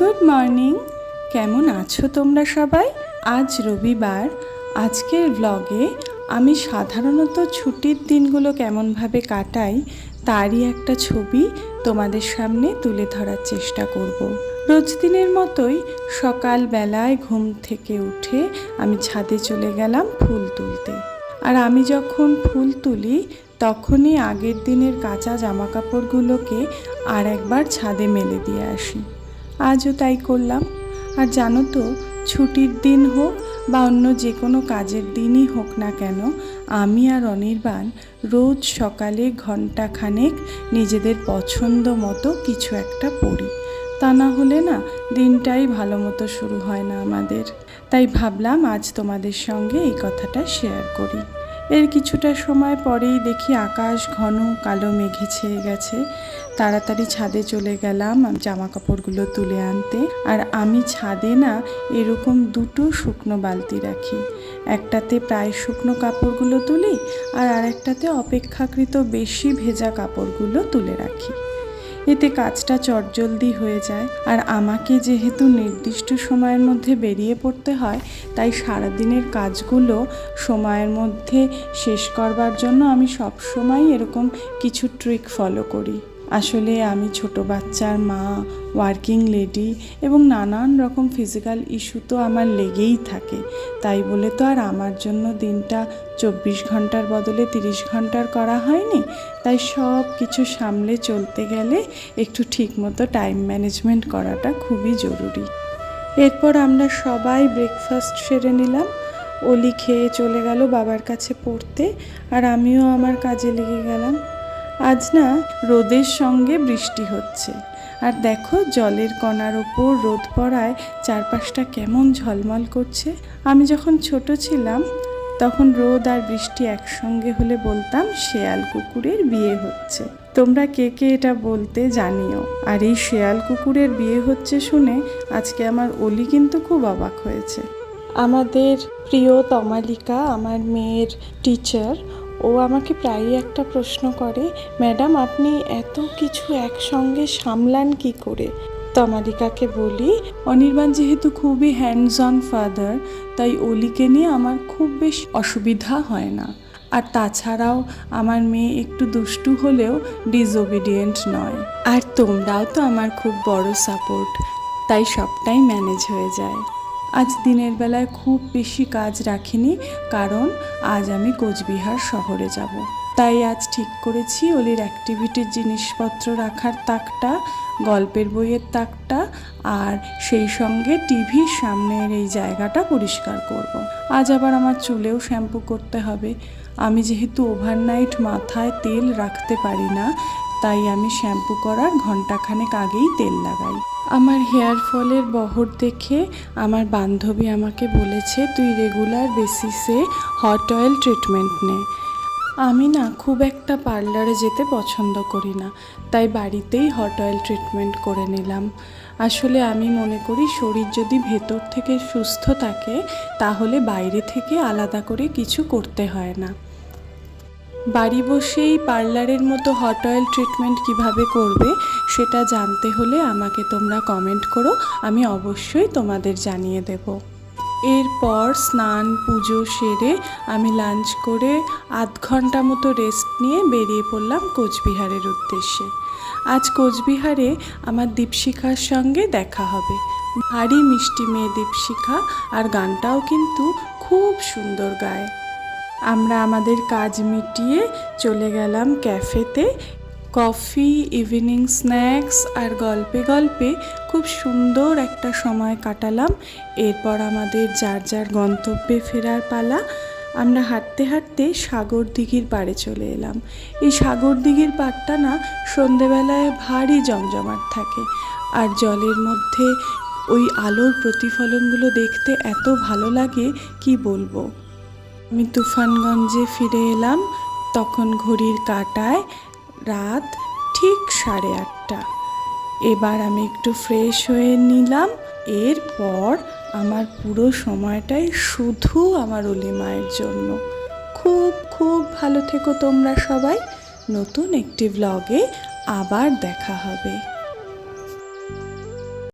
Good morning. কেমন আছো তোমরা সবাই? আজ রবিবার। আজকের ব্লগে আমি সাধারণত ছুটির দিনগুলো কেমনভাবে কাটাই তারই একটা ছবি তোমাদের সামনে তুলে ধরার চেষ্টা করব। রোজ দিনের মতোই সকালবেলায় ঘুম থেকে উঠে আমি ছাদে চলে গেলাম ফুল তুলতে। আর আমি যখন ফুল তুলি তখনই আগের দিনের কাঁচা জামাকাপড়গুলোকে আর একবার ছাদে মেলে দিয়ে আসি। আজও তাই করলাম। আর জানো তো, ছুটির দিন হোক বা অন্য যে কোনো কাজের দিনই হোক না কেন, আমি আর অনির্বাণ রোজ সকালে ঘণ্টাখানেক নিজেদের পছন্দ মতো কিছু একটা পড়ি। তা না হলে না দিনটাই ভালো মতো শুরু হয় না আমাদের। তাই ভাবলাম আজ তোমাদের সঙ্গে এই কথাটা শেয়ার করি। এর কিছুটা সময় পরেই দেখি আকাশ ঘন কালো মেঘে ছেয়ে গেছে। তাড়াতাড়ি ছাদে চলে গেলাম জামা কাপড়গুলো তুলে আনতে। আর আমি ছাদে না এরকম দুটো শুকনো বালতি রাখি। একটাতে প্রায় শুকনো কাপড়গুলো তুলি আর আরেকটাতে অপেক্ষাকৃত বেশি ভেজা কাপড়গুলো তুলে রাখি। এতে কাজটা চটজলদি হয়ে যায়। আর আমাকে যেহেতু নির্দিষ্ট সময়ের মধ্যে বেরিয়ে পড়তে হয়, তাই সারাদিনের কাজগুলো সময়ের মধ্যে শেষ করবার জন্য আমি সবসময় এরকম কিছু ট্রিক ফলো করি। আসলে আমি ছোট বাচ্চার মা, ওয়ার্কিং লেডি এবং নানান রকম ফিজিক্যাল ইস্যু তো আমার লেগেই থাকে। তাই বলে তো আর আমার জন্য দিনটা 24 ঘন্টার বদলে 30 ঘন্টার করা হয়নি। তাই সব কিছু সামলে চলতে গেলে একটু ঠিকমতো টাইম ম্যানেজমেন্ট করাটা খুবই জরুরি। এরপর আমরা সবাই ব্রেকফাস্ট সেরে নিলাম। অলি খেয়ে চলে গেল বাবার কাছে পড়তে, আর আমিও আমার কাজে লেগে গেলাম। আজ না রোদের সঙ্গে বৃষ্টি হচ্ছে। আর দেখো জলের কণার ওপর রোদ পড়ায় চারপাশটা কেমন ঝলমল করছে। আমি যখন ছোট ছিলাম তখন রোদ আর বৃষ্টি একসঙ্গে হলে বলতাম শেয়াল কুকুরের বিয়ে হচ্ছে। তোমরা কে কে এটা বলতে জানিও। আর এই শেয়াল কুকুরের বিয়ে হচ্ছে শুনে আজকে আমার অলি কিন্তু খুব অবাক হয়েছে। আমাদের প্রিয় তমালিকা, আমার মেয়ের টিচার, ও আমাকে প্রায়ই একটা প্রশ্ন করে, ম্যাডাম আপনি এত কিছু একসঙ্গে সামলান কি করে? তমালিকাকে বলি, অনির্বাণ যেহেতু খুবই হ্যান্ডস অন ফাদার, তাই অলিকে নিয়ে আমার খুব বেশি অসুবিধা হয় না। আর তাছাড়াও আমার মেয়ে একটু দুষ্টু হলেও ডিসওবিডিয়েন্ট নয়। আর তোমরাও তো আমার খুব বড় সাপোর্ট, তাই সবটাই ম্যানেজ হয়ে যায়। আজ দিনের বেলায় খুব বেশি কাজ রাখিনি, কারণ আজ আমি কোচবিহার শহরে যাব। তাই আজ ঠিক করেছি অলির অ্যাক্টিভিটির জিনিসপত্র রাখার তাকটা, গল্পের বইয়ের তাকটা আর সেই সঙ্গে টিভির সামনের এই জায়গাটা পরিষ্কার করব। আজ আবার আমার চুলেও শ্যাম্পু করতে হবে। আমি যেহেতু ওভারনাইট মাথায় তেল রাখতে পারি না, তাই আমি শ্যাম্পু করার ঘণ্টাখানেক আগেই তেল লাগাই। আমার হেয়ার ফলের বহর দেখে আমার বান্ধবী আমাকে বলেছে তুই রেগুলার বেসিসে হট অয়েল ট্রিটমেন্ট নে। আমি না খুব একটা পার্লারে যেতে পছন্দ করি না, তাই বাড়িতেই হট অয়েল ট্রিটমেন্ট করে নিলাম। আসলে আমি মনে করি শরীর যদি ভেতর থেকে সুস্থ থাকে তাহলে বাইরে থেকে আলাদা করে কিছু করতে হয় না। বাড়ি বসেই পার্লারের মতো হট অয়েল ট্রিটমেন্ট কিভাবে করবে সেটা জানতে হলে আমাকে তোমরা কমেন্ট করো, আমি অবশ্যই তোমাদের জানিয়ে দেব। এরপর স্নান পুজো সেরে আমি লাঞ্চ করে আধ ঘন্টা মতো রেস্ট নিয়ে বেরিয়ে পড়লাম কোচবিহারের উদ্দেশ্যে। আজ কোচবিহারে আমার দীপশিখার সঙ্গে দেখা হবে। ভারী মিষ্টি মেয়ে দীপশিখা, আর গানটাও কিন্তু খুব সুন্দর গায়। আমরা আমাদের কাজ মিটিয়ে চলে গেলাম ক্যাফেতে। কফি, ইভিনিং স্ন্যাক্স আর গল্পে গল্পে খুব সুন্দর একটা সময় কাটালাম। এরপর আমাদের যার যার গন্তব্যে ফেরার পালা। আমরা হাঁটতে হাঁটতে সাগর দিঘির পাড়ে চলে এলাম। এই সাগর দিঘির পাড়টা না সন্ধেবেলায় ভারী জমজমাট থাকে, আর জলের মধ্যে ওই আলোর প্রতিফলনগুলো দেখতে এত ভালো লাগে কি বলবো। আমি তুফানগঞ্জে ফিরে এলাম, তখন ঘড়ির কাঁটায় রাত ঠিক 8:30। এবার আমি একটু ফ্রেশ হয়ে নিলাম। এরপর আমার পুরো সময়টাই শুধু আমার অলি মায়ের জন্য। খুব খুব ভালো থেকো তোমরা সবাই। নতুন একটি ব্লগে আবার দেখা হবে।